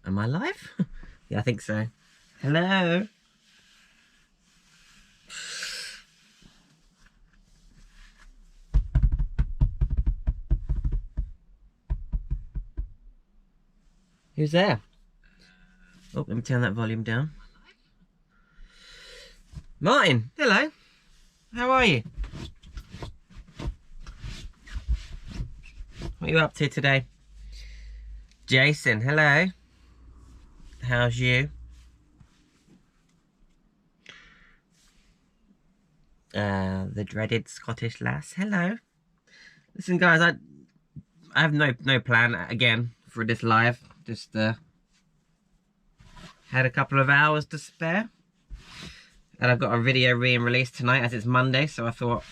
Am I live? Yeah, I think so. Hello? Who's there? Oh, let me turn that volume down. Martin, hello. How are you? What are you up to today? Jason, hello. How's you? The dreaded Scottish lass, hello. Listen, guys, I have no plan again for this live. Just had a couple of hours to spare, and I've got a video being released tonight as it's Monday, so I thought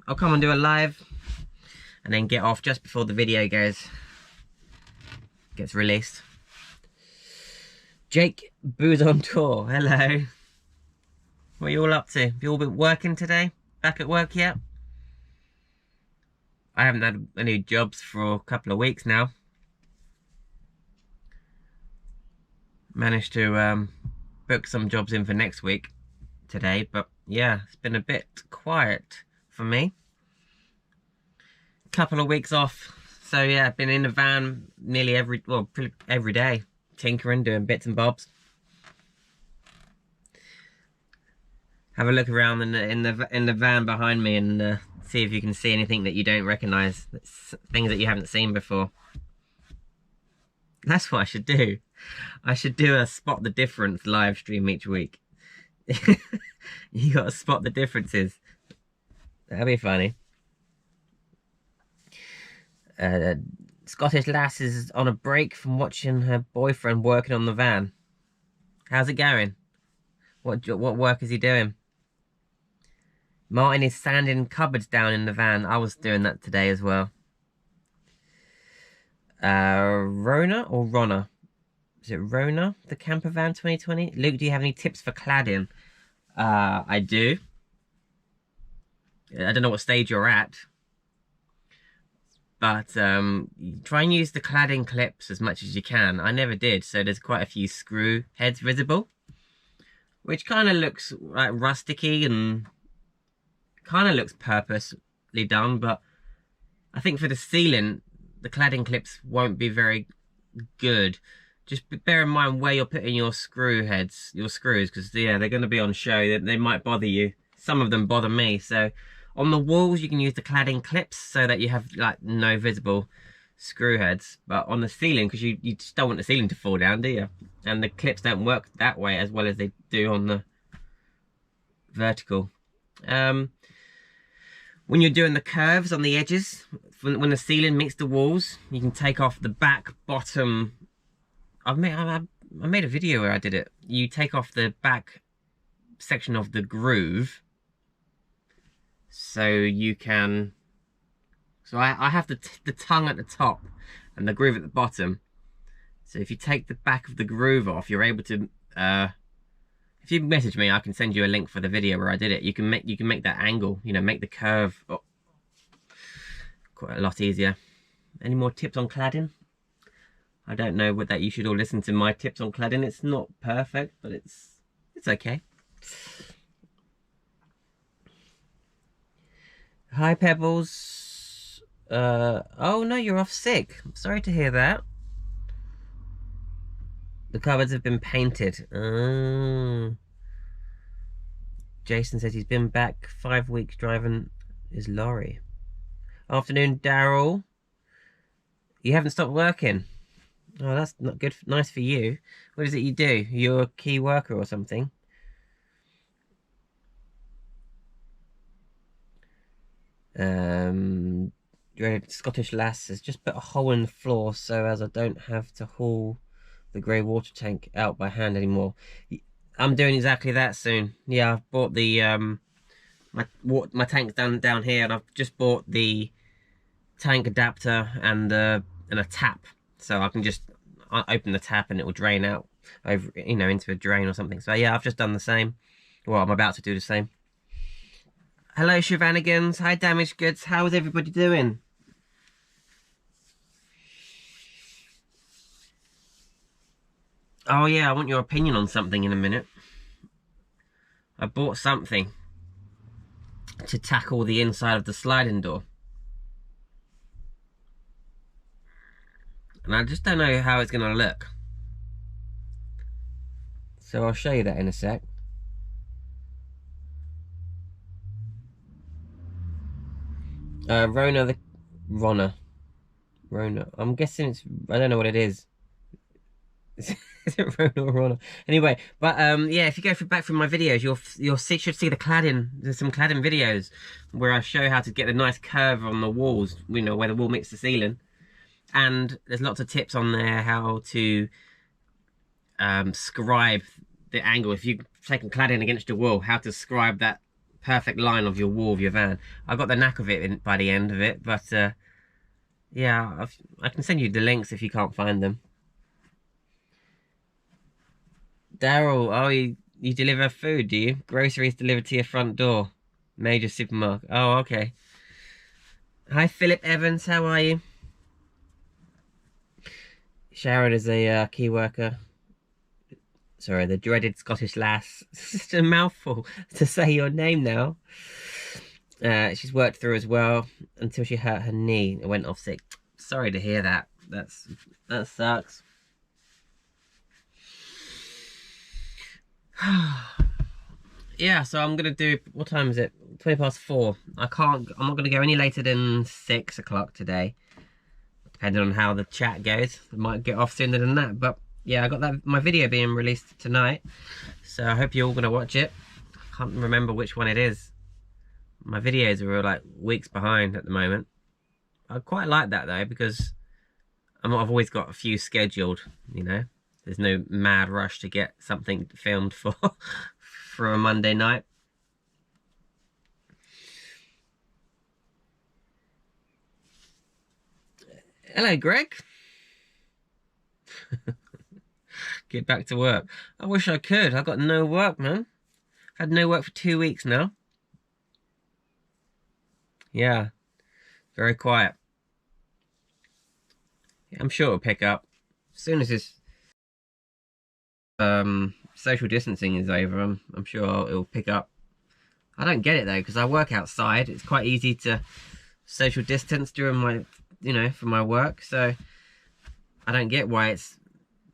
I'll come and do a live and then get off just before the video gets released. Jake Boo's on tour, hello. What are you all up to? Have you all been working today? Back at work yet? I haven't had any jobs for a couple of weeks now. Managed to book some jobs in for next week today, but yeah, it's been a bit quiet for me. Couple of weeks off, so yeah, I've been in the van nearly every day, tinkering, doing bits and bobs. Have a look around in the van behind me and see if you can see anything that you don't recognise, things that you haven't seen before. That's what I should do. I should do a spot the difference live stream each week. You got to spot the differences. That'll be funny. Scottish lass is on a break from watching her boyfriend working on the van. How's it going? What work is he doing? Martin is sanding cupboards down in the van. I was doing that today as well. Rona or Ronna? Is it Rona, the camper van 2020? Luke, do you have any tips for cladding? I do. I don't know what stage you're at, but try and use the cladding clips as much as you can. I never did, so there's quite a few screw heads visible, which kind of looks like rusticy and kind of looks purposely done, but I think for the ceiling, the cladding clips won't be very good. Just bear in mind where you're putting your screw heads, your screws, because yeah, they're going to be on show. They might bother you. Some of them bother me. So on the walls, you can use the cladding clips so that you have like no visible screw heads. But on the ceiling, because you just don't want the ceiling to fall down, do you? And the clips don't work that way as well as they do on the vertical. When you're doing the curves on the edges, when the ceiling meets the walls, you can take off the back bottom. I made a video where I did it. You take off the back section of the groove, so you can. So I have the tongue at the top and the groove at the bottom. So if you take the back of the groove off, you're able to. If you message me, I can send you a link for the video where I did it. You can make that angle. You know, make the curve quite a lot easier. Any more tips on cladding? I don't know that you should all listen to my tips on cladding. It's not perfect, but it's okay. Hi, Pebbles. Oh no, you're off sick. I'm sorry to hear that. The cupboards have been painted. Jason says he's been back 5 weeks driving his lorry. Afternoon, Daryl. You haven't stopped working. Oh, that's not good. Nice for you. What is it you do? You're a key worker or something? Dreaded Scottish lass has just put a hole in the floor so as I don't have to haul the grey water tank out by hand anymore. I'm doing exactly that soon. Yeah, I've bought the my tank's down here, and I've just bought the tank adapter and a tap, so I can just open the tap and it will drain out over, you know, into a drain or something. So yeah, I've just done the same. Well, I'm about to do the same. Hello, Shivanagans. Hi, Damaged Goods. How is everybody doing? Oh yeah, I want your opinion on something in a minute. I bought something to tackle the inside of the sliding door, and I just don't know how it's going to look. So I'll show you that in a sec. Rona. I'm guessing it's, I don't know what it is. Is it Rona or Rona? Anyway, but yeah, if you go back through my videos, should see the cladding. There's some cladding videos where I show how to get a nice curve on the walls, you know, where the wall meets the ceiling. And there's lots of tips on there how to scribe the angle. If you've taken cladding against your wall, how to scribe that perfect line of your wall of your van. I got the knack of it by the end of it, but yeah, I can send you the links if you can't find them. Daryl, oh, you deliver food, do you? Groceries delivered to your front door. Major supermarket. Oh, okay. Hi, Philip Evans, how are you? Sharon is a key worker. Sorry, the dreaded Scottish lass. It's just a mouthful to say your name now. She's worked through as well until she hurt her knee and went off sick. Sorry to hear that. That sucks. Yeah, so I'm gonna do, what time is it? 4:20. I'm not gonna go any later than 6 o'clock today. Depending on how the chat goes. I might get off sooner than that, but yeah, I got my video being released tonight, so I hope you're all gonna watch it. I can't remember which one it is. My videos are like weeks behind at the moment. I quite like that though, because I've always got a few scheduled, you know. There's no mad rush to get something filmed for for a Monday night. Hello, Greg. Get back to work. I wish I could. I've got no work, man. Had no work for 2 weeks now. Yeah, very quiet. Yeah, I'm sure it'll pick up as soon as this social distancing is over. I'm sure it'll pick up. I don't get it though, because I work outside. It's quite easy to social distance during my, you know, for my work. So I don't get why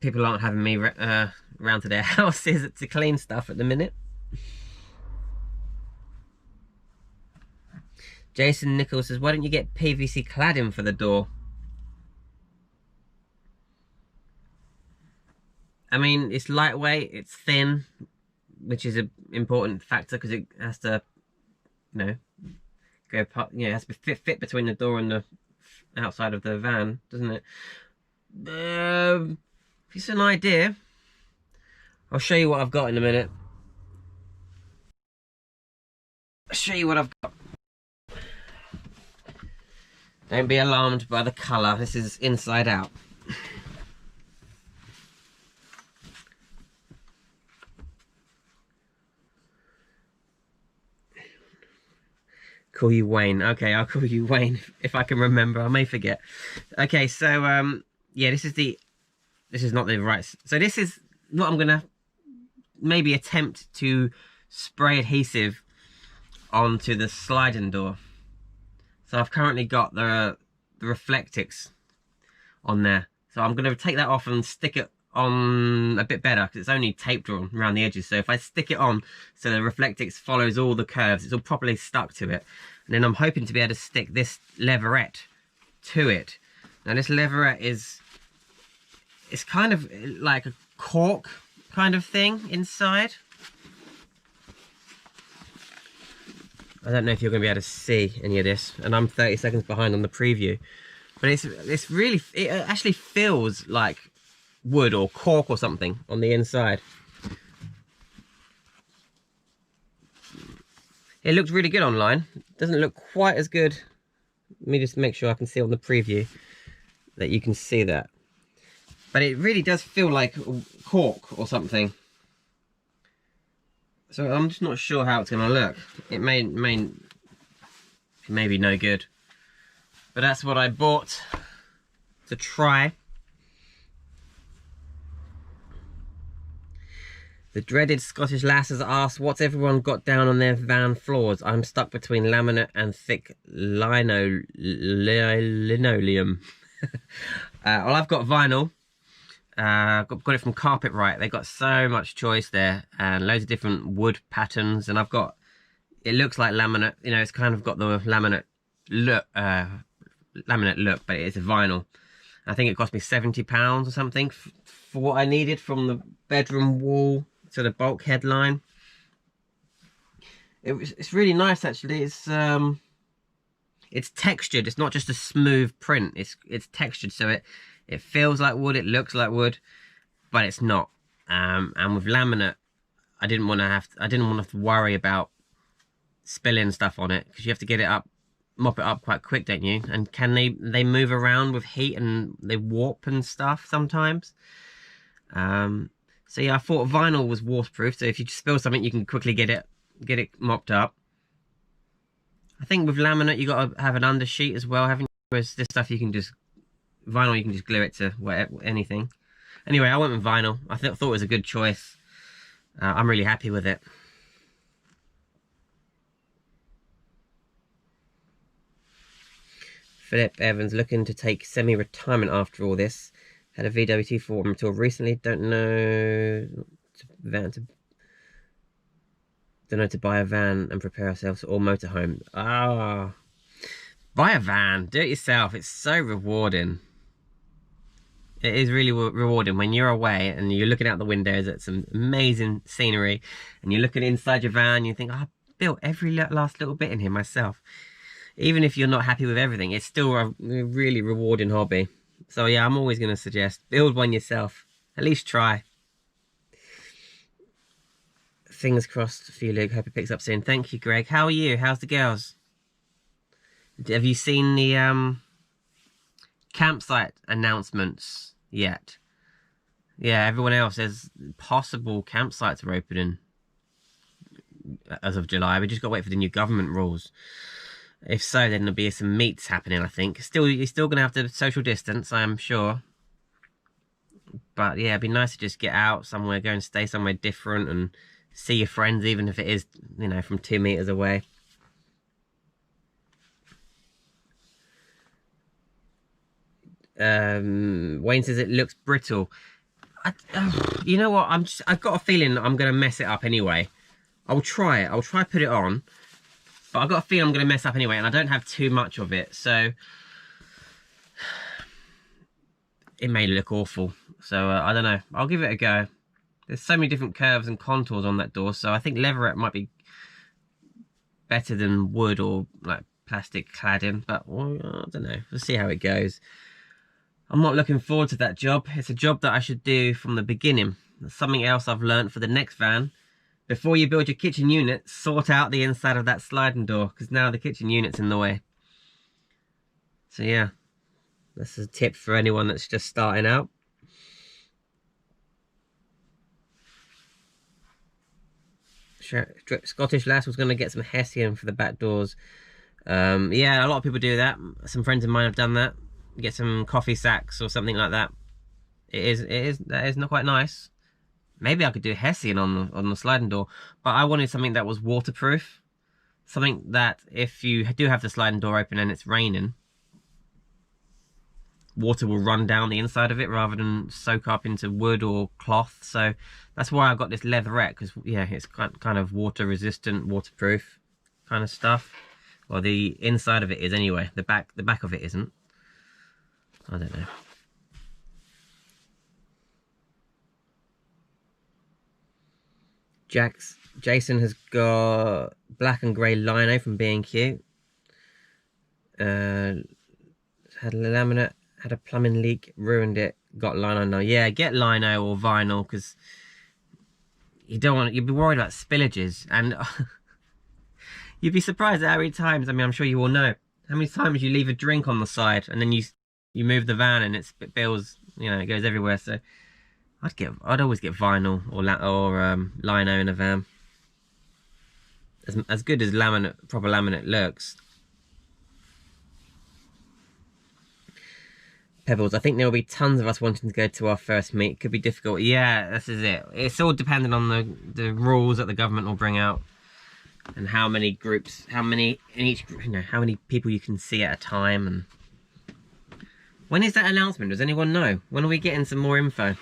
people aren't having me round to their houses to clean stuff at the minute. Jason Nichols says, why don't you get PVC cladding for the door? I mean, it's lightweight, it's thin, which is an important factor because it has to, you know, go, you know, it has to fit between the door and the outside of the van, doesn't it? If it's an idea, I'll show you what I've got in a minute. I'll show you what I've got. Don't be alarmed by the colour. This is inside out. Call you Wayne. Okay, I'll call you Wayne if I can remember. I may forget. Okay, so yeah, this is not the right. So this is what I'm gonna maybe attempt to spray adhesive onto the sliding door. So I've currently got the Reflectix on there. So I'm gonna take that off and stick it on a bit better because it's only taped around the edges. So if I stick it on so the Reflectix follows all the curves, it's all properly stuck to it. And then I'm hoping to be able to stick this leverette to it. Now this leverette is it's kind of like a cork kind of thing inside. I don't know if you're going to be able to see any of this, and I'm 30 seconds behind on the preview. But it's really, it actually feels like wood or cork or something on the inside. It looks really good online. Doesn't look quite as good. Let me just make sure I can see on the preview that you can see that. But it really does feel like cork or something. So I'm just not sure how it's going to look. It may be no good. But that's what I bought to try. The dreaded Scottish lass has asked, what's everyone got down on their van floors? I'm stuck between laminate and thick linoleum. Well, I've got vinyl. Got it from Carpet Right. They got so much choice there and loads of different wood patterns. And I've got, it looks like laminate. You know, it's kind of got the laminate look, but it's a vinyl. I think it cost me £70 or something for what I needed, from the bedroom wall to the bulkhead line. It's really nice actually. It's textured. It's not just a smooth print. It's textured, so it feels like wood. It looks like wood, but it's not. And with laminate, I didn't want to have to worry about spilling stuff on it, because you have to get it up, mop it up quite quick, don't you? And can they move around with heat and they warp and stuff sometimes. So yeah, I thought vinyl was waterproof, so if you spill something, you can quickly get it mopped up. I think with laminate, you got to have an undersheet as well, haven't you? Whereas this stuff, vinyl, you can just glue it to anything. Anyway, I went with vinyl. I thought it was a good choice. I'm really happy with it. Philip Evans looking to take semi-retirement after all this. Had a VWT for until recently. Don't know to buy a van and prepare ourselves or motorhome. Buy a van. Do it yourself. It's so rewarding. It is really rewarding when you're away and you're looking out the windows at some amazing scenery, and you're looking inside your van. You think, I built every last little bit in here myself. Even if you're not happy with everything, it's still a really rewarding hobby. So yeah, I'm always going to suggest build one yourself. At least try. Fingers crossed for you, Luke. Hope it picks up soon. Thank you, Greg. How are you? How's the girls? Have you seen the campsite announcements yet? Yeah, everyone else says possible campsites are opening as of July. We just got to wait for the new government rules. If so, then there'll be some meets happening, I think. You're still going to have to social distance, I'm sure. But yeah, it'd be nice to just get out somewhere, go and stay somewhere different and see your friends, even if it is, you know, from 2 meters away. Wayne says it looks brittle. You know what? I've got a feeling I'm going to mess it up anyway. I'll try it. I'll try put it on. But I've got a feeling I'm going to mess up anyway, and I don't have too much of it, so it may look awful. So I don't know. I'll give it a go. There's so many different curves and contours on that door, so I think leatherette might be better than wood or like plastic cladding, but well, I don't know. We'll see how it goes. I'm not looking forward to that job. It's a job that I should do from the beginning. There's something else I've learned for the next van. Before you build your kitchen unit, sort out the inside of that sliding door, because now the kitchen unit's in the way. So yeah, that's a tip for anyone that's just starting out. Scottish lass was going to get some Hessian for the back doors. Yeah, a lot of people do that. Some friends of mine have done that. Get some coffee sacks or something like that. That is not quite nice. Maybe I could do Hessian on the sliding door, but I wanted something that was waterproof. Something that if you do have the sliding door open and it's raining, water will run down the inside of it rather than soak up into wood or cloth. So that's why I got this leatherette, because yeah, it's kind of water resistant, waterproof kind of stuff. Well, the inside of it is anyway. The back of it isn't. I don't know. Jason has got black and grey lino from B&Q. Had a laminate, had a plumbing leak, ruined it, got lino now. Yeah, get lino or vinyl, because you don't want, you'd be worried about spillages, and you'd be surprised at how many times, I mean, I'm sure you all know, how many times you leave a drink on the side, and then you move the van and it spills, you know, it goes everywhere. So I'd always get vinyl or lino in a van. As good as proper laminate looks. Pebbles, I think there will be tons of us wanting to go to our first meet. Could be difficult. Yeah, this is it. It's all dependent on the rules that the government will bring out, and how many groups, how many in each, you know, how many people you can see at a time. And when is that announcement? Does anyone know? When are we getting some more info?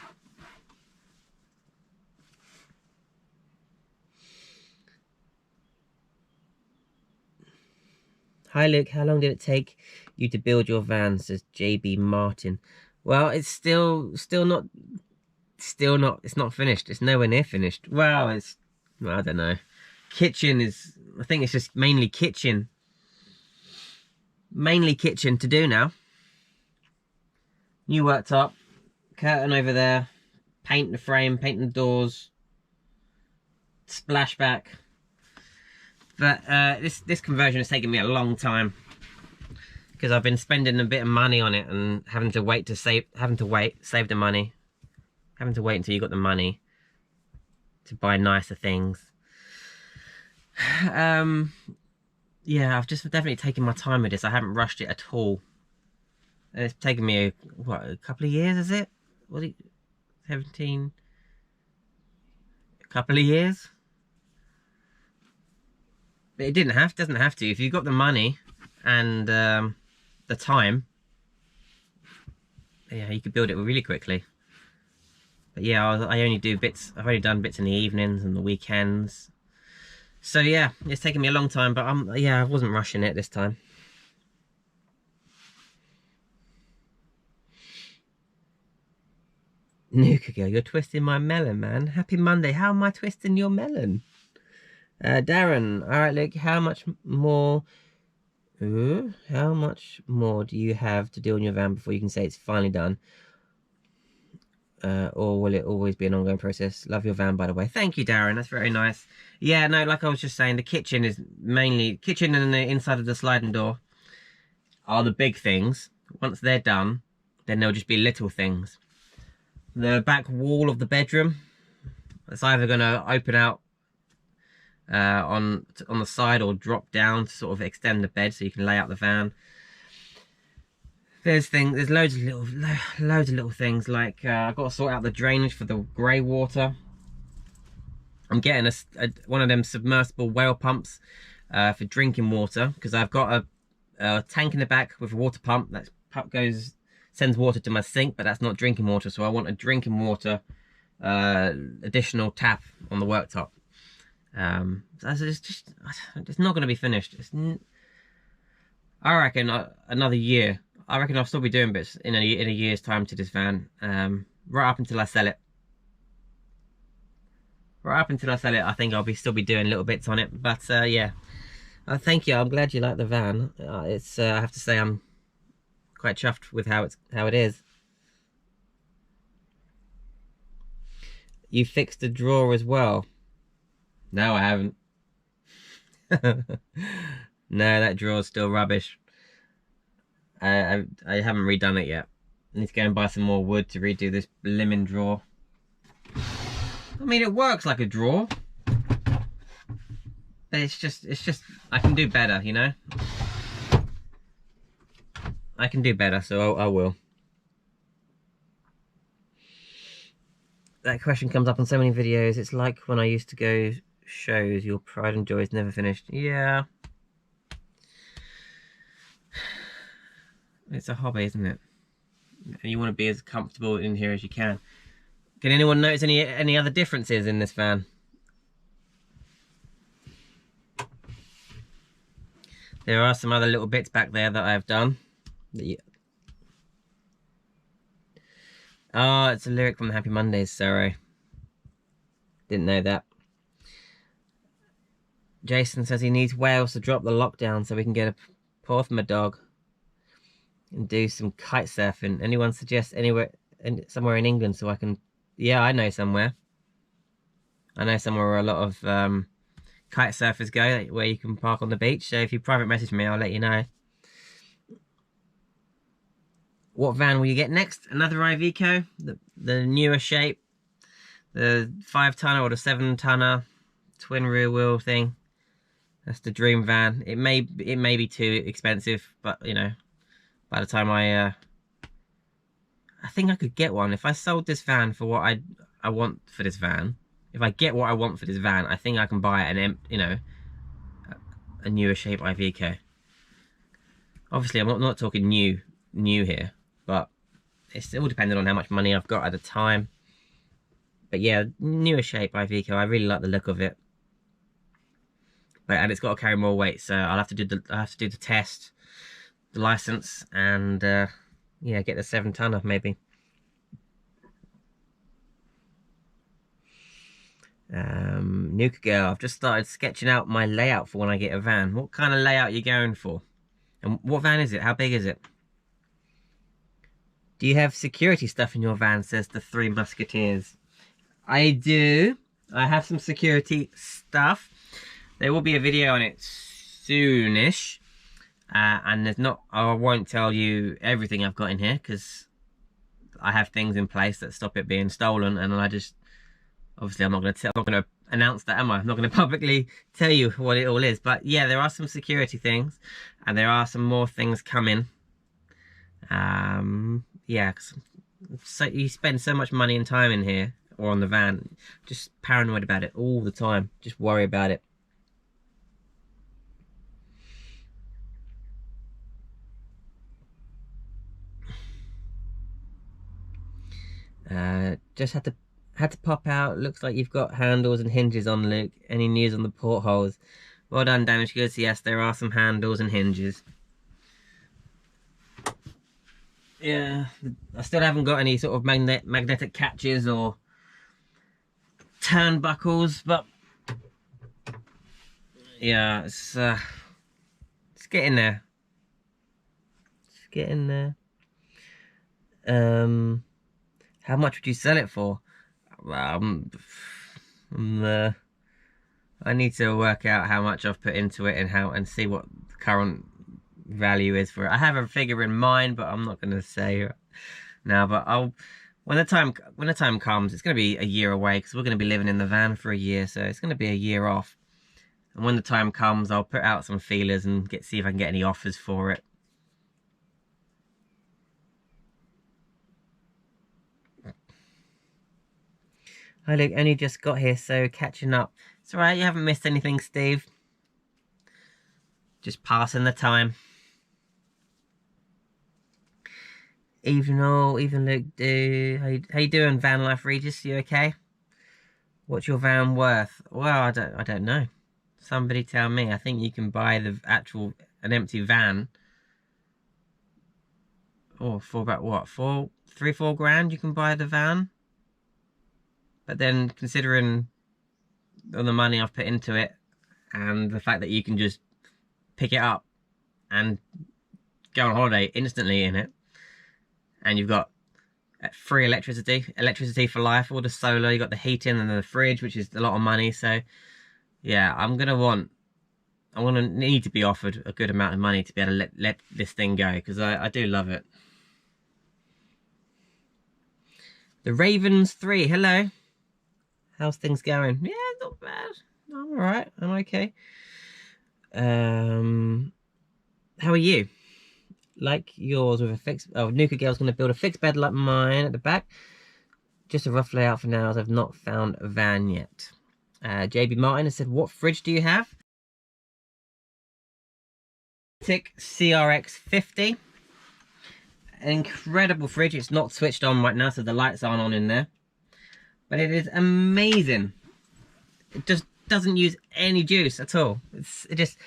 Hi Luke, how long did it take you to build your van? Says JB Martin. Well, it's still not, it's not finished. It's nowhere near finished. Well, I don't know. Kitchen is, I think it's just mainly kitchen to do now. New worktop, curtain over there, paint the frame, paint the doors, splashback. But this conversion has taken me a long time, because I've been spending a bit of money on it and having to save the money, having to wait until you got the money to buy nicer things. Yeah, I've just definitely taken my time with this. I haven't rushed it at all. And it's taken me a couple of years, is it? Was it 17? A couple of years? But it doesn't have to. If you've got the money and the time, yeah, you could build it really quickly. But yeah, I only do bits. I've only done bits in the evenings and the weekends. So yeah, it's taken me a long time, but yeah, I wasn't rushing it this time. Nuka girl, you're twisting my melon, man. Happy Monday. How am I twisting your melon? Darren, all right, look, how much more do you have to do on your van before you can say it's finally done? Or will it always be an ongoing process? Love your van, by the way. Thank you, Darren. That's very nice. Yeah, no, like I was just saying, the kitchen is mainly, kitchen and the inside of the sliding door are the big things. Once they're done, then there'll just be little things. The back wall of the bedroom, it's either going to open out on the side or drop down to sort of extend the bed so you can lay out the van. There's loads of little things, like I've got to sort out the drainage for the grey water. I'm getting one of them submersible whale pumps for drinking water, because I've got a tank in the back with a water pump that sends water to my sink, but that's not drinking water. So I want a drinking water additional tap on the worktop. It's not going to be finished. I reckon another year. I reckon I'll still be doing bits in a year's time to this van, right up until I sell it. Right up until I sell it, I think I'll still be doing little bits on it. But yeah, thank you. I'm glad you like the van. I have to say, I'm quite chuffed with how it is. You fixed the drawer as well? No, I haven't. No, that drawer's still rubbish. I haven't redone it yet. I need to go and buy some more wood to redo this blimmin' drawer. I mean, it works like a drawer, but it's just I can do better, you know. I can do better, so I will. That question comes up on so many videos. It's like when I used to go shows, your pride and joy is never finished. Yeah. It's a hobby, isn't it? And you want to be as comfortable in here as you can. Can anyone notice any other differences in this van? There are some other little bits back there that I've done. Oh, it's a lyric from the Happy Mondays, sorry. Didn't know that. Jason says he needs Wales to drop the lockdown so we can get a Porthma dog and do some kite surfing. Anyone suggest somewhere in England so I can... Yeah, I know somewhere. I know somewhere where a lot of kite surfers go, where you can park on the beach. So if you private message me, I'll let you know. What van will you get next? Another Iveco, the newer shape, the 5-tonner or the 7-tonner twin rear wheel thing. That's the dream van. It may be too expensive, but you know, by the time I think I could get one if I sold this van for what I want for this van. If I get what I want for this van, I think I can buy a newer shape Iveco. Obviously, I'm not talking new here, but it's all dependent on how much money I've got at the time. But yeah, newer shape Iveco. I really like the look of it. And it's got to carry more weight, so I'll have to do the test, the license, and yeah, get the 7-tonner maybe. Nuka Girl, I've just started sketching out my layout for when I get a van. What kind of layout are you going for? And what van is it? How big is it? Do you have security stuff in your van, says the Three Musketeers. I do. I have some security stuff. There will be a video on it soonish. And I won't tell you everything I've got in here, because I have things in place that stop it being stolen, and obviously I'm not going to announce that, am I? I'm not going to publicly tell you what it all is. But yeah, there are some security things, and there are some more things coming. Yeah, so you spend so much money and time in here, or on the van, just paranoid about it all the time. Just worry about it. Just had to pop out. Looks like you've got handles and hinges on, Luke. Any news on the portholes? Well done, Damage Goods. Yes, there are some handles and hinges. Yeah, I still haven't got any sort of magnetic catches or turnbuckles, but yeah, it's getting there. It's getting there. How much would you sell it for? I need to work out how much I've put into it and see what the current value is for it. I have a figure in mind, but I'm not going to say now. But when the time comes, it's going to be a year away, because we're going to be living in the van for a year, so it's going to be a year off. And when the time comes, I'll put out some feelers and see if I can get any offers for it. Hi Luke, only just got here, so catching up. It's alright, you haven't missed anything, Steve. Just passing the time. Even Luke, how you doing, Van Life Regis? You okay? What's your van worth? Well, I don't know. Somebody tell me. I think you can buy an empty van. Oh, for about what? 3-4 grand you can buy the van. But then, considering all the money I've put into it, and the fact that you can just pick it up and go on holiday instantly in it, and you've got free electricity for life, all the solar, you got the heating and the fridge, which is a lot of money. So yeah, I'm gonna need to be offered a good amount of money to be able to let this thing go, because I do love it. The Ravens 3, hello. How's things going? Yeah, not bad. I'm alright. I'm okay. How are you? Like yours with a fixed... Oh, Nuka Girl's going to build a fixed bed like mine at the back. Just a rough layout for now, as I've not found a van yet. JB Martin has said, what fridge do you have? CRX 50. An incredible fridge. It's not switched on right now, so the lights aren't on in there. But it is amazing. It just doesn't use any juice at all. It just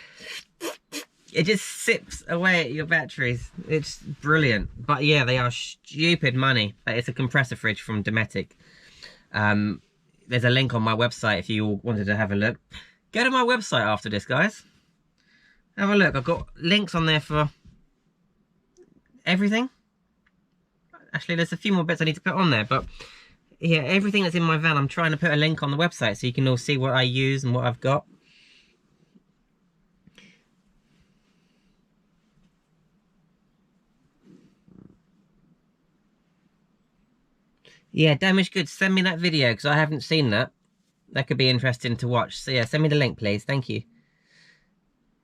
sips away at your batteries. It's brilliant. But yeah, they are stupid money. But it's a compressor fridge from Dometic. There's a link on my website if you all wanted to have a look. Go to my website after this, guys. Have a look. I've got links on there for everything. Actually, there's a few more bits I need to put on there, but yeah, everything that's in my van, I'm trying to put a link on the website so you can all see what I use and what I've got. Yeah, damaged goods, send me that video because I haven't seen that. That could be interesting to watch. So yeah, send me the link, please. Thank you.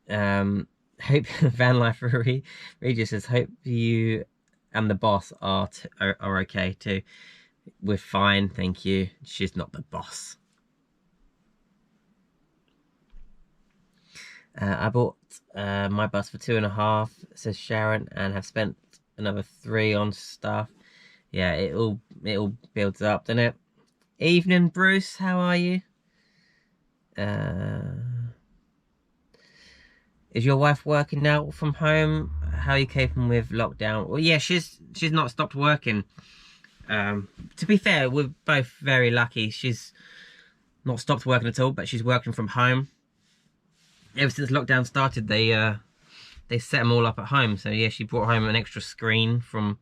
Hope Van Life Regis says, hope you and the boss are okay too. We're fine, thank you. She's not the boss. I bought my bus for 2.5, says Sharon, and have spent another 3 on stuff. Yeah, it all builds up, doesn't it? Evening, Bruce. How are you? Is your wife working now from home? How are you coping with lockdown? Well, yeah, she's not stopped working. To be fair, we're both very lucky. She's not stopped working at all, but she's working from home. Ever since lockdown started, they set them all up at home. So yeah, she brought home an extra screen from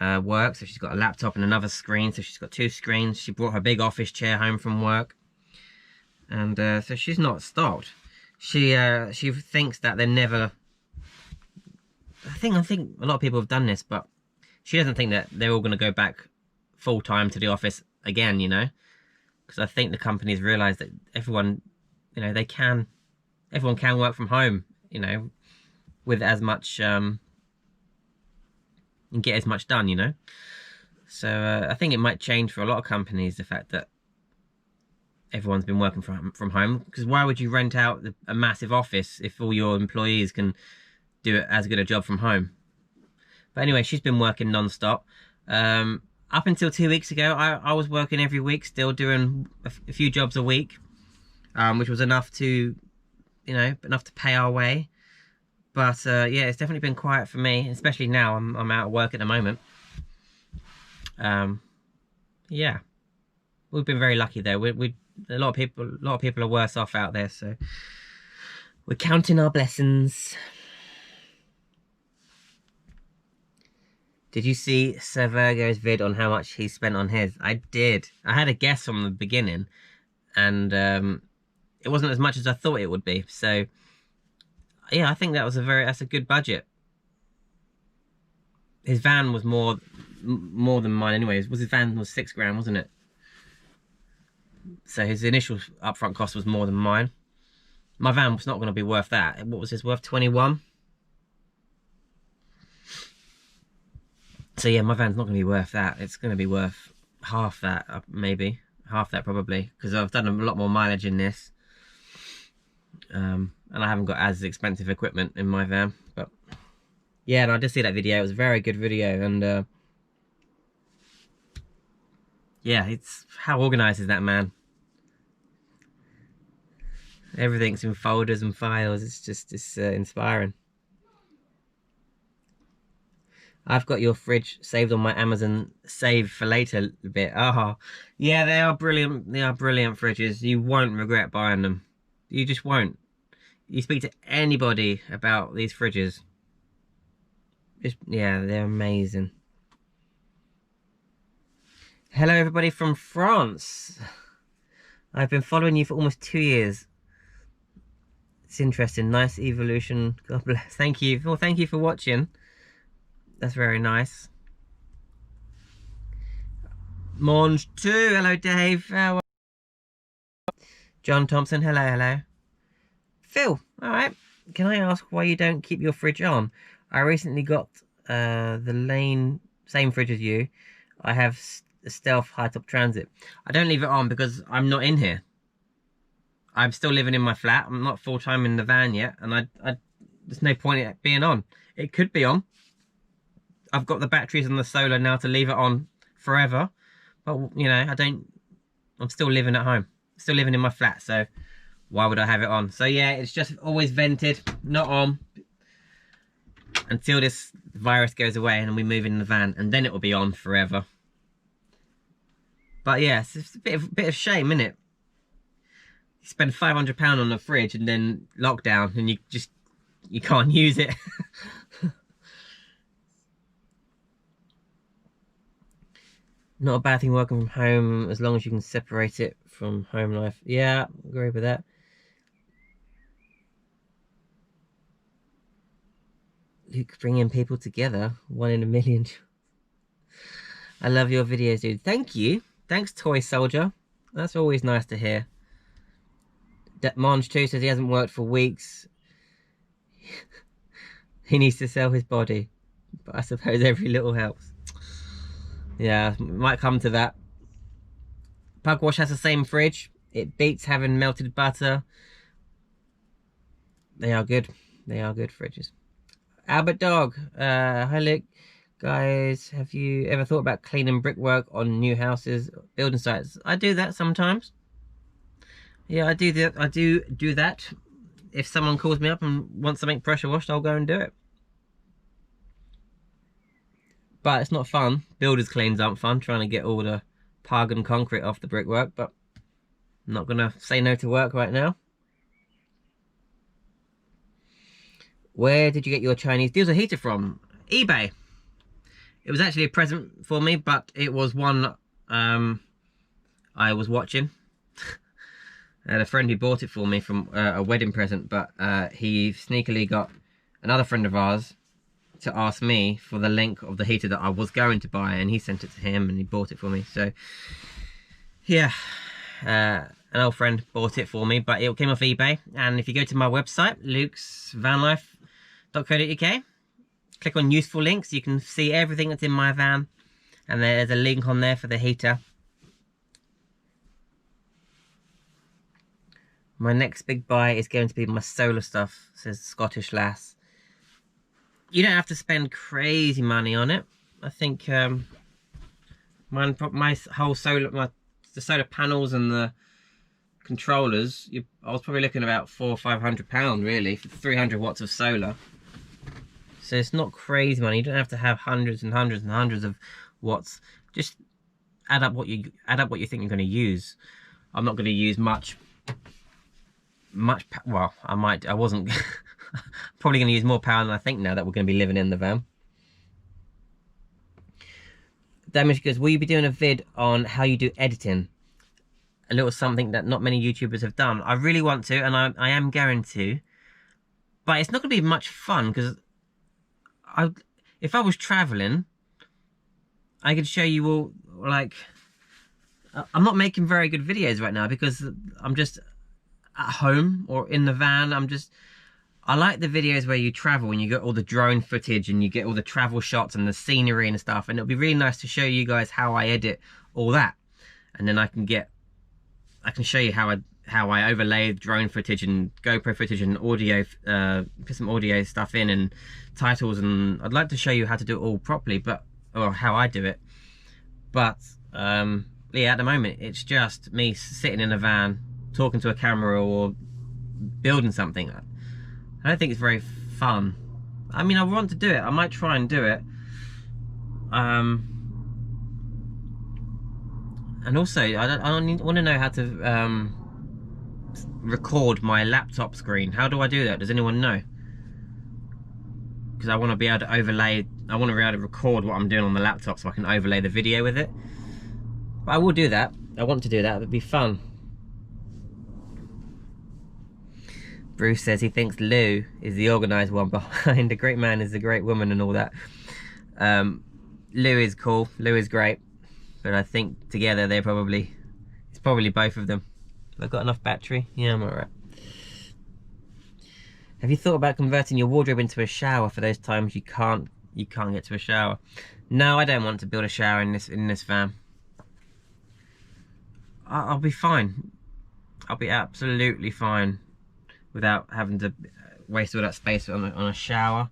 work, so she's got a laptop and another screen, so she's got 2 screens. She brought her big office chair home from work, and so she's not stopped. She thinks that they're never. I think a lot of people have done this, but she doesn't think that they're all going to go back full time to the office again. You know, because I think the companies realise that everyone, you know, everyone can work from home. You know, with as much and get as much done, you know. So I think it might change for a lot of companies, the fact that everyone's been working from home. Because why would you rent out a massive office if all your employees can do as good a job from home? But anyway, she's been working non-stop. Up until 2 weeks ago, I was working every week, still doing a few jobs a week, which was enough to, you know, enough to pay our way. But yeah, it's definitely been quiet for me, especially now. I'm out of work at the moment. Yeah, we've been very lucky though. A lot of people are worse off out there, so we're counting our blessings. Did you see Sir Virgo's vid on how much he spent on his? I did. I had a guess from the beginning, and it wasn't as much as I thought it would be. So yeah, I think that's a good budget. His van was more than mine anyways. His van was £6 grand, wasn't it? So his initial upfront cost was more than mine. My van was not going to be worth that. What was his worth? 21. So yeah, my van's not going to be worth that. It's going to be worth half that, maybe half that probably, because I've done a lot more mileage in this. And I haven't got as expensive equipment in my van, but yeah, and I did see that video. It was a very good video, and yeah, it's how organised is that man? Everything's in folders and files. It's inspiring. I've got your fridge saved on my Amazon save for later bit. Oh, yeah, they are brilliant. They are brilliant fridges. You won't regret buying them. You just won't. You speak to anybody about these fridges. Yeah, they're amazing. Hello, everybody from France. I've been following you for almost 2 years. It's interesting. Nice evolution. God bless. Thank you. Well, thank you for watching. That's very nice. Monge 2. Hello, Dave. John Thompson. Hello. Phil. All right. Can I ask why you don't keep your fridge on? I recently got the same fridge as you. I have a Stealth high-top transit. I don't leave it on because I'm not in here. I'm still living in my flat. I'm not full-time in the van yet, and there's no point in it being on. It could be on. I've got the batteries and the solar now to leave it on forever, but you know, I'm still living at home, still living in my flat, so why would I have it on? So yeah, it's just always vented, not on, until this virus goes away and we move in the van, and then it will be on forever. But yeah, it's a bit of shame, isn't it? You spend £500 on a fridge and then lockdown, and you can't use it. Not a bad thing working from home as long as you can separate it from home life. Yeah, agree with that. Luke, bringing people together, 1 in a million. I love your videos, dude. Thank you. Thanks, Toy Soldier. That's always nice to hear. Monge too says he hasn't worked for weeks. He needs to sell his body, but I suppose every little helps. Yeah, might come to that. Pugwash has the same fridge. It beats having melted butter. They are good. They are good fridges. Albert Dog. Hi, Luke. Guys, have you ever thought about cleaning brickwork on new houses, building sites? I do that sometimes. Yeah, I do that. If someone calls me up and wants something pressure washed, I'll go and do it. But it's not fun. Builders cleans aren't fun, trying to get all the pug and concrete off the brickwork, but I'm not gonna say no to work right now. Where did you get your Chinese diesel heater from? eBay. It was actually a present for me, but it was one I was watching. I had a friend who bought it for me from a wedding present, but he sneakily got another friend of ours to ask me for the link of the heater that I was going to buy, and he sent it to him and he bought it for me. So yeah, an old friend bought it for me, but it came off eBay. And if you go to my website, lukesvanlife.co.uk, click on useful links, you can see everything that's in my van, and there's a link on there for the heater. My next big buy is going to be my solar stuff, says Scottish Lass. You don't have to spend crazy money on it. I think my whole solar, the solar panels and the controllers, I was probably looking about £400 or £500 really for 300 watts of solar. So it's not crazy money. You don't have to have hundreds and hundreds and hundreds of watts. Just add up what you think you're going to use. I'm not going to use much. Well, I wasn't. Probably going to use more power than I think now that we're going to be living in the van. Damage goes, will you be doing a vid on how you do editing? A little something that not many YouTubers have done. I really want to, and I am going to. But it's not going to be much fun, because if I was travelling, I could show you all, like, I'm not making very good videos right now because I'm just at home or in the van. I like the videos where you travel and you get all the drone footage and you get all the travel shots and the scenery and stuff, and it'll be really nice to show you guys how I edit all that. And then I can show you how I overlay drone footage and GoPro footage and audio, put some audio stuff in and titles, and I'd like to show you how to do it all properly, or how I do it. But yeah, at the moment it's just me sitting in a van talking to a camera or building something. I don't think it's very fun. I mean, I want to do it. I might try and do it. And also, I want to know how to record my laptop screen. How do I do that? Does anyone know? Because I want to be able to overlay. I want to be able to record what I'm doing on the laptop so I can overlay the video with it. But I will do that. I want to do that. It'd be fun. Bruce says he thinks Lou is the organised one behind a great man is a great woman and all that. Lou is cool. Lou is great. But I think together it's probably both of them. Have I got enough battery? Yeah, I'm alright. Have you thought about converting your wardrobe into a shower for those times you can't get to a shower? No, I don't want to build a shower in this van. I'll be fine. I'll be absolutely fine without having to waste all that space on a shower.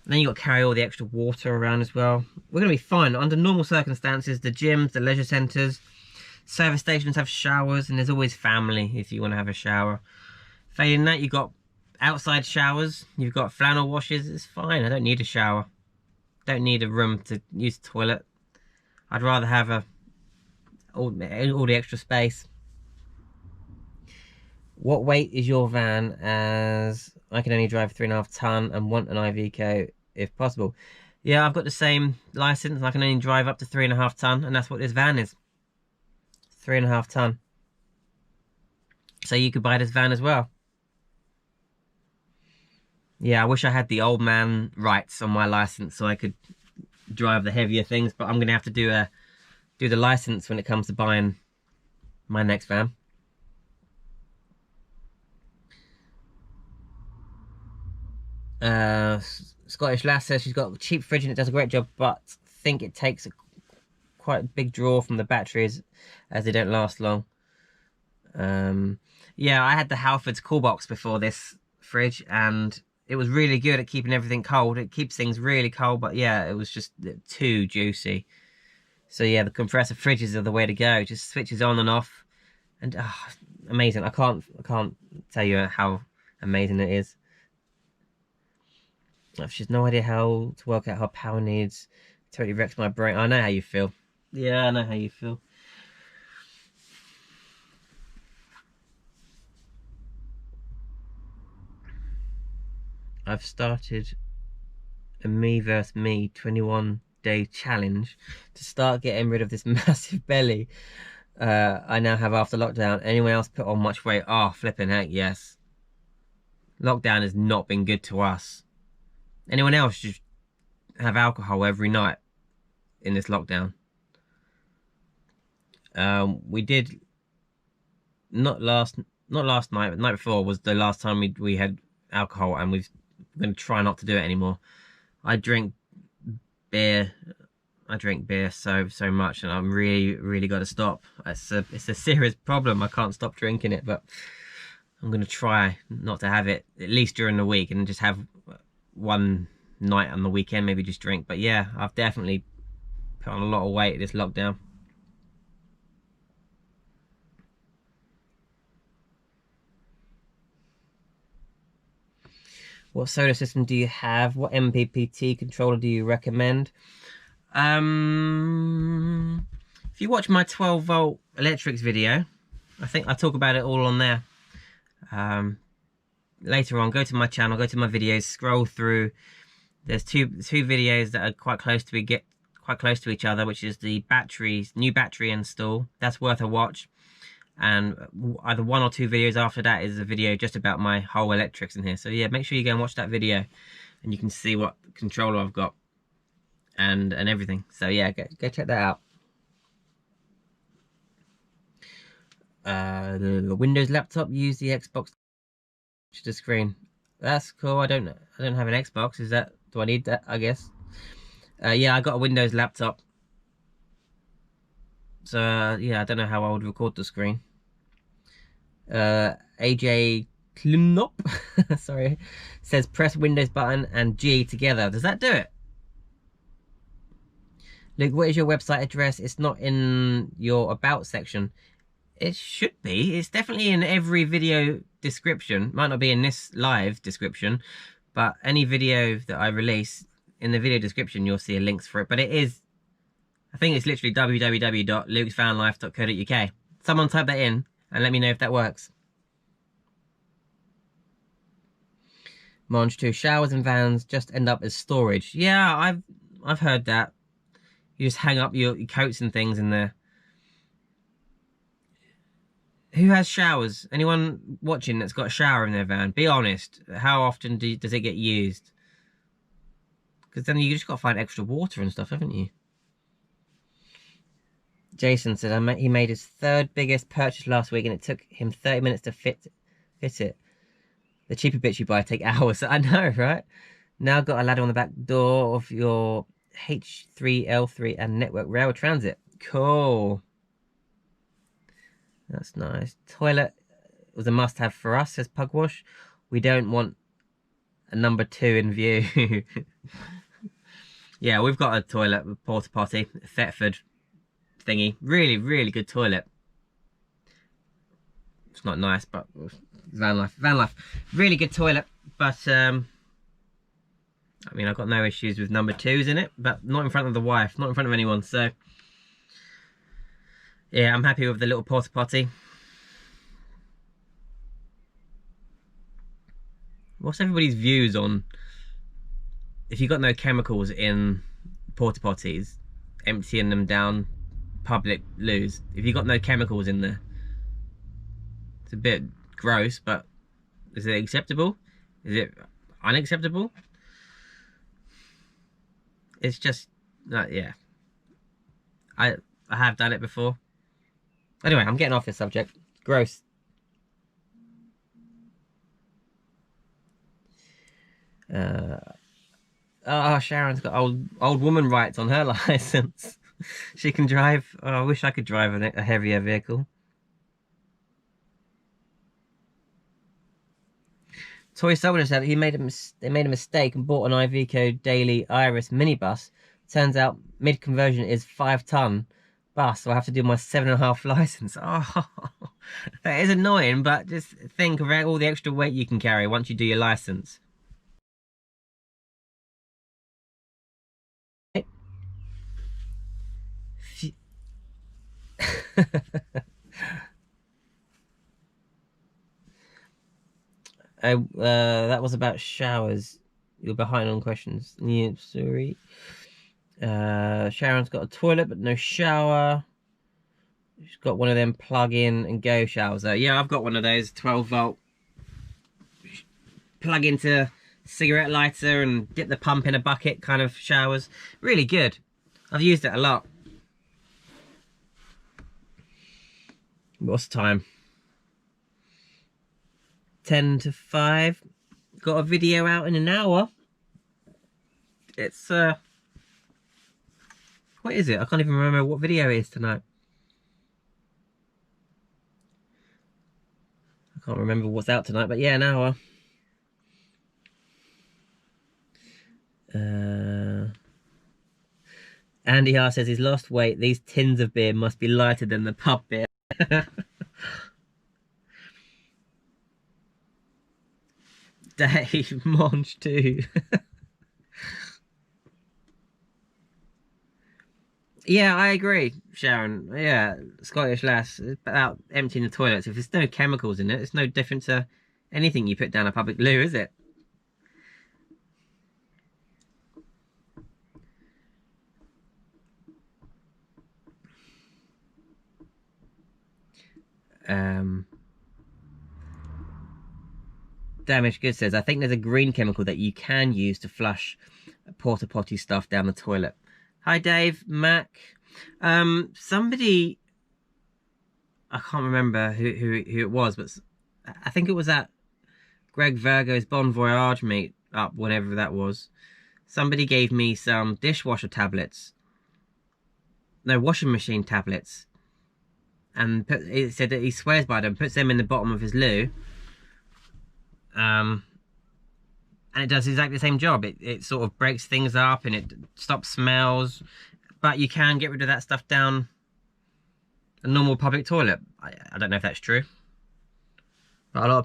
And then you got to carry all the extra water around as well. We're going to be fine. Under normal circumstances, the gyms, the leisure centres, service stations have showers, and there's always family if you want to have a shower. Failing that, you've got outside showers, you've got flannel washes. It's fine. I don't need a shower. Don't need a room to use the toilet. I'd rather have all the extra space. What weight is your van, as I can only drive 3.5 ton and want an Iveco if possible? Yeah, I've got the same license. I can only drive up to 3.5 ton, and that's what this van is. 3.5 ton. So you could buy this van as well. Yeah, I wish I had the old man rights on my license so I could drive the heavier things, but I'm gonna have to do the license when it comes to buying my next van. Scottish lass says she's got a cheap fridge and it does a great job, but think it takes quite a big draw from the batteries as they don't last long. Yeah, I had the Halfords Cool Box before this fridge, and it was really good at keeping everything cold. It keeps things really cold, but yeah, it was just too juicy. So yeah, the compressor fridges are the way to go. Just switches on and off, and amazing. I can't tell you how amazing it is. I've just no idea how to work out how power needs. Totally wrecks my brain. I know how you feel. Yeah, I know how you feel. I've started a me versus me 21-day challenge to start getting rid of this massive belly I now have after lockdown. Anyone else put on much weight? Oh, flipping heck, yes. Lockdown has not been good to us. Anyone else should have alcohol every night in this lockdown. We did not last night, but the night before was the last time we had alcohol, and we're going to try not to do it anymore. I drink beer so much, and I'm really got to stop. It's a serious problem. I can't stop drinking it, but I'm going to try not to have it at least during the week, and just have one night on the weekend, maybe just drink. But yeah, I've definitely put on a lot of weight this lockdown. What solar system do you have? What MPPT controller do you recommend? If you watch my 12-volt electrics video, I think I talk about it all on there. Later on, go to my channel, go to my videos, scroll through. There's two videos that are quite close to each other, which is the new battery install. That's worth a watch. And either 1 or 2 videos after that is a video just about my whole electrics in here. So yeah, make sure you go and watch that video, and you can see what controller I've got and everything. So yeah, go check that out. The Windows laptop, use the Xbox to the screen. That's cool. I don't have an Xbox. Do I need that? I guess. Yeah, I got a Windows laptop. So yeah, I don't know how I would record the screen. AJ Klimnop, sorry, says press Windows button and G together. Does that do it? Luke, what is your website address? It's not in your about section. It should be. It's definitely in every video description. Might not be in this live description, but any video that I release, in the video description you'll see links for it. But it is, I think it's literally www.lukesvanlife.co.uk. Someone type that in and let me know if that works. Monge 2, showers and vans just end up as storage. Yeah, I've heard that. You just hang up your coats and things in there. Who has showers? Anyone watching that's got a shower in their van? Be honest. How often does it get used? Because then you just got to find extra water and stuff, haven't you? Jason said he made his 3rd biggest purchase last week, and it took him 30 minutes to fit it. The cheaper bits you buy take hours. I know, right? Now got a ladder on the back door of your H3L3 and Network Rail Transit. Cool. That's nice. Toilet was a must-have for us, says Pugwash. We don't want a number 2 in view. Yeah, we've got a toilet with porta potty, Thetford thingy. Really good toilet. It's not nice, but van life. Really good toilet, but I mean, I've got no issues with number 2s in it, but not in front of the wife, not in front of anyone. So yeah, I'm happy with the little porta potty. What's everybody's views on if you've got no chemicals in porta potties, emptying them down public loos? If you've got no chemicals in there, it's a bit gross, but is it acceptable? Is it unacceptable? It's just, yeah. I have done it before. Anyway, I'm getting off this subject. Gross. Oh, Sharon's got old woman rights on her license. She can drive. Oh, I wish I could drive a heavier vehicle. Toy Soldier said they made a mistake and bought an Iveco Daily Iris minibus. Turns out mid-conversion is 5-ton bus, so I have to do my 7.5 license. Oh, that is annoying, but just think of all the extra weight you can carry once you do your license. That was about showers. You're behind on questions. Yeah, sorry. Sharon's got a toilet but no shower. She's got one of them plug in and go showers. Yeah, I've got one of those 12-volt plug into cigarette lighter and dip the pump in a bucket kind of showers. Really good. I've used it a lot. What's the time? 10 to 5. Got a video out in an hour. It's what is it? I can't even remember what video it is tonight. I can't remember what's out tonight, but yeah, an hour. Andy R says he's lost weight. These tins of beer must be lighter than the pub beer. Dave, Monch too. Yeah, I agree, Sharon. Yeah, Scottish lass. It's about emptying the toilets. If there's no chemicals in it, it's no different to anything you put down a public loo, is it? Damaged Good says, I think there's a green chemical that you can use to flush porta potty stuff down the toilet. Hi, Dave, Mac. Somebody, I can't remember who it was, but I think it was at Greg Virgo's Bon Voyage meet up, whenever that was. Somebody gave me some dishwasher tablets. No, washing machine tablets. And it said that he swears by them, puts them in the bottom of his loo. And it does exactly the same job. It sort of breaks things up and it stops smells, but you can get rid of that stuff down a normal public toilet. I don't know if that's true, but a lot of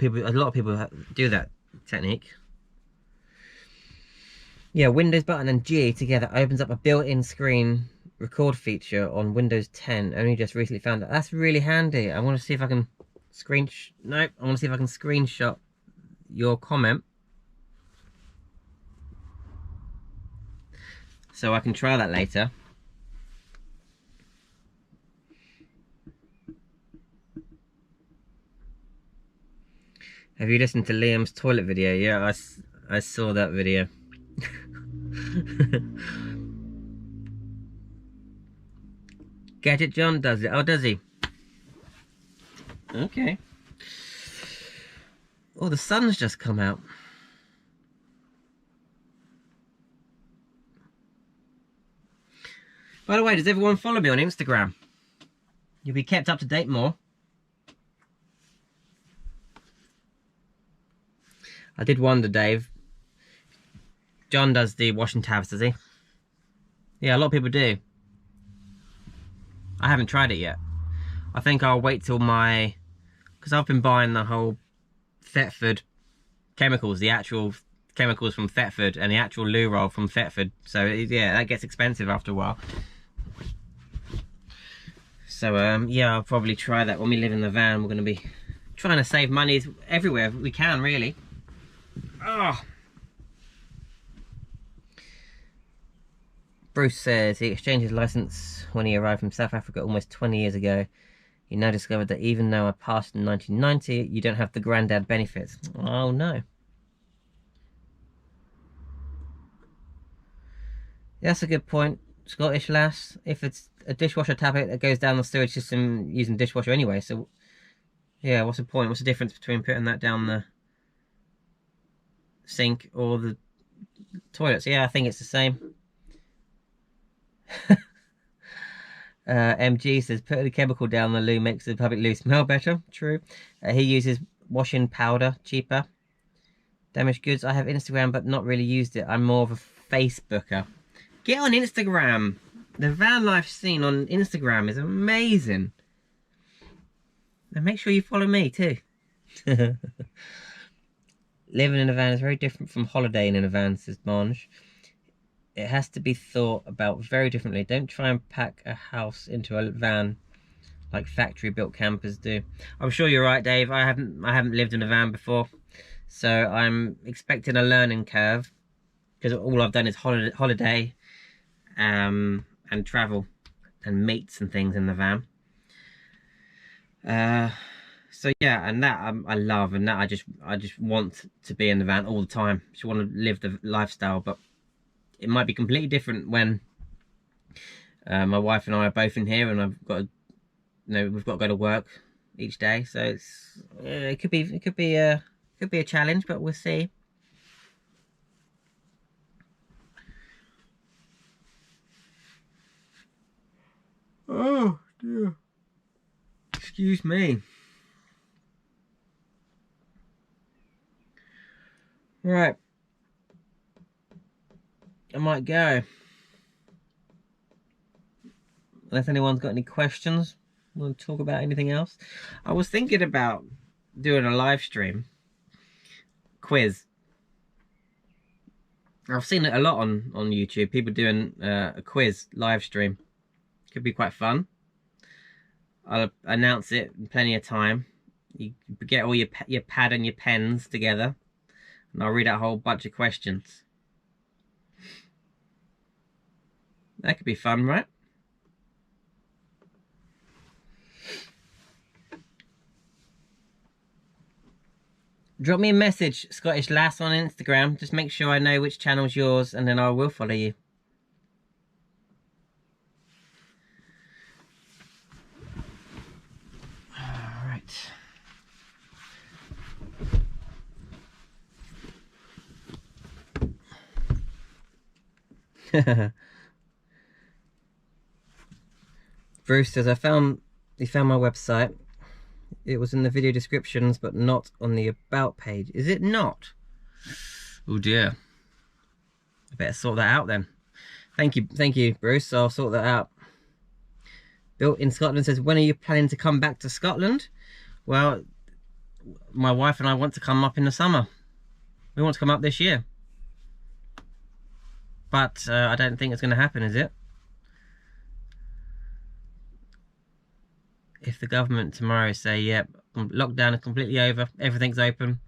people do that technique. Yeah, Windows button and G together opens up a built-in screen record feature on Windows 10. Only just recently found that. That's really handy. I want to see if I can screenshot your comment so I can try that later. Have you listened to Liam's toilet video? Yeah, I saw that video. Gadget John does it. Oh, does he? Okay. Oh, the sun's just come out. By the way, does everyone follow me on Instagram? You'll be kept up to date more. I did wonder, Dave. John does the washing tabs, does he? Yeah, a lot of people do. I haven't tried it yet. I think I'll wait till because I've been buying the whole Thetford chemicals, the actual chemicals from Thetford and the actual loo roll from Thetford. So yeah, that gets expensive after a while. So yeah, I'll probably try that when we live in the van. We're going to be trying to save money everywhere we can, really. Oh. Bruce says he exchanged his license when he arrived from South Africa almost 20 years ago. He now discovered that even though I passed in 1990, you don't have the granddad benefits. Oh no. That's a good point, Scottish lass. If it's a dishwasher tablet that goes down the sewage system using dishwasher anyway, so yeah, what's the point? What's the difference between putting that down the sink or the toilets? Yeah, I think it's the same. MG says putting the chemical down the loo makes the public loo smell better. True. He uses washing powder, cheaper. Damaged goods. I have Instagram but not really used it. I'm more of a Facebooker. Get on Instagram. The van life scene on Instagram is amazing. And make sure you follow me too. Living in a van is very different from holidaying in a van, says Monge. It has to be thought about very differently. Don't try and pack a house into a van like factory-built campers do. I'm sure you're right, Dave. I haven't lived in a van before, so I'm expecting a learning curve because all I've done is holiday, and travel, and mates and things in the van. So yeah, and that I love, and that I just want to be in the van all the time. Just want to live the lifestyle, but it might be completely different when my wife and I are both in here, and I've got to, we've got to go to work each day. So it could be a challenge, but we'll see. Oh dear. Excuse me. Right. I might go. Unless anyone's got any questions, want to talk about anything else. I was thinking about doing a live stream quiz. I've seen it a lot on YouTube. People doing a quiz live stream. Could be quite fun. I'll announce it in plenty of time. You get all your pad and your pens together, and I'll read out a whole bunch of questions. That could be fun, right? Drop me a message, Scottish Lass, on Instagram. Just make sure I know which channel's yours, and then I will follow you. Alright. Bruce says, he found my website. It was in the video descriptions, but not on the about page. Is it not? Oh dear. I better sort that out then. Thank you, Bruce. I'll sort that out. Built in Scotland says, when are you planning to come back to Scotland? Well, my wife and I want to come up in the summer. We want to come up this year. But I don't think it's going to happen, is it? If the government tomorrow say, yep, lockdown is completely over, everything's open,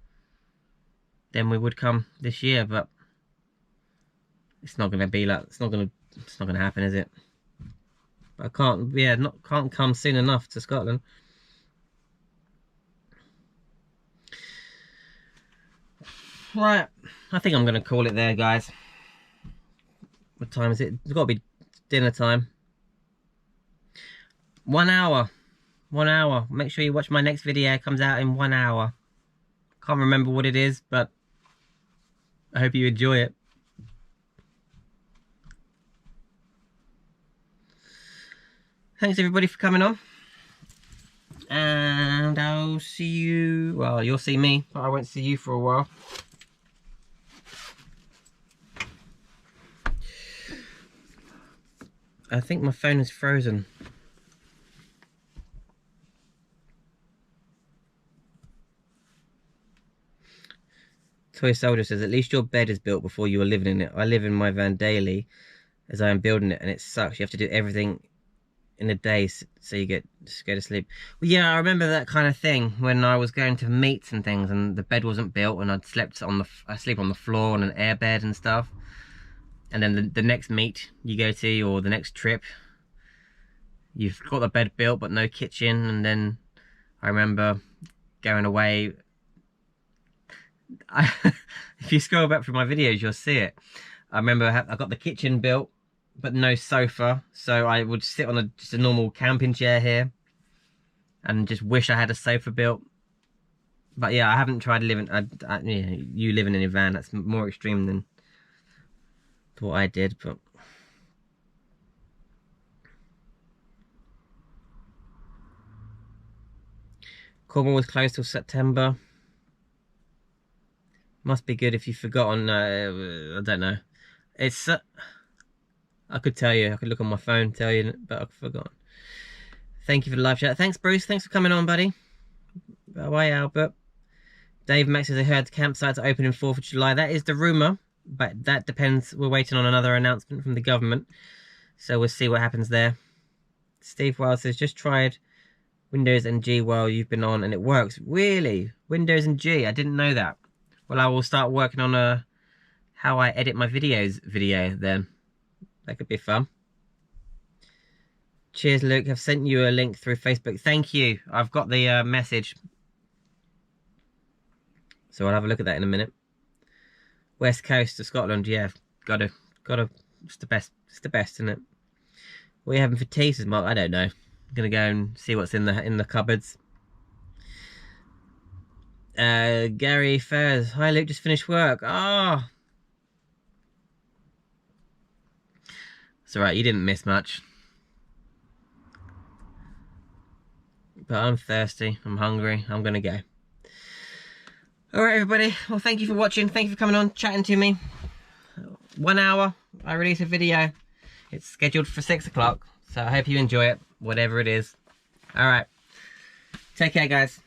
then we would come this year, but it's not going to be like, it's not going to happen, is it? I can't come soon enough to Scotland. Right, I think I'm going to call it there, guys. What time is it? It's got to be dinner time. 1 hour. 1 hour. Make sure you watch my next video. It comes out in 1 hour. Can't remember what it is, but I hope you enjoy it. Thanks everybody for coming on. And I'll see you, well, you'll see me, but I won't see you for a while. I think my phone is frozen. Toy Soldier says, at least your bed is built before you were living in it. I live in my van daily as I am building it, and it sucks. You have to do everything in the day, so you just go to sleep. Well, yeah, I remember that kind of thing when I was going to meets and things, and the bed wasn't built, and I sleep on the floor on an air bed and stuff. And then the next meet you go to, or the next trip, you've got the bed built but no kitchen. And then I remember going away. If you scroll back through my videos, you'll see it. I remember I got the kitchen built but no sofa, so I would sit on just a normal camping chair here and just wish I had a sofa built. But yeah, I haven't tried living, you living in a van, that's more extreme than what I did. But Cornwall was closed till September. Must be good if you've forgotten. I don't know. It's I could tell you, I could look on my phone, tell you, but I've forgotten. Thank you for the live chat. Thanks, Bruce. Thanks for coming on, buddy. Bye, Albert. Dave Max says I heard campsites are opening 4th of July. That is the rumour, but that depends. We're waiting on another announcement from the government, so we'll see what happens there. Steve Wild says, just tried Windows and G while you've been on, and it works. Really? Windows and G? I didn't know that. Well, I will start working on how I edit my videos video then. That could be fun. Cheers, Luke. I've sent you a link through Facebook. Thank you. I've got the message. So I'll have a look at that in a minute. West Coast of Scotland, yeah. Gotta. It's the best. It's the best, isn't it? What are you having for tea, says Mark? I don't know. I'm gonna go and see what's in the cupboards. Gary Fairs. Hi, Luke. Just finished work. Ah. Oh. It's alright, you didn't miss much. But I'm thirsty, I'm hungry, I'm gonna go. Alright, everybody, well, thank you for watching, thank you for coming on, chatting to me. 1 hour, I release a video. It's scheduled for 6 o'clock, so I hope you enjoy it, whatever it is. Alright, take care, guys.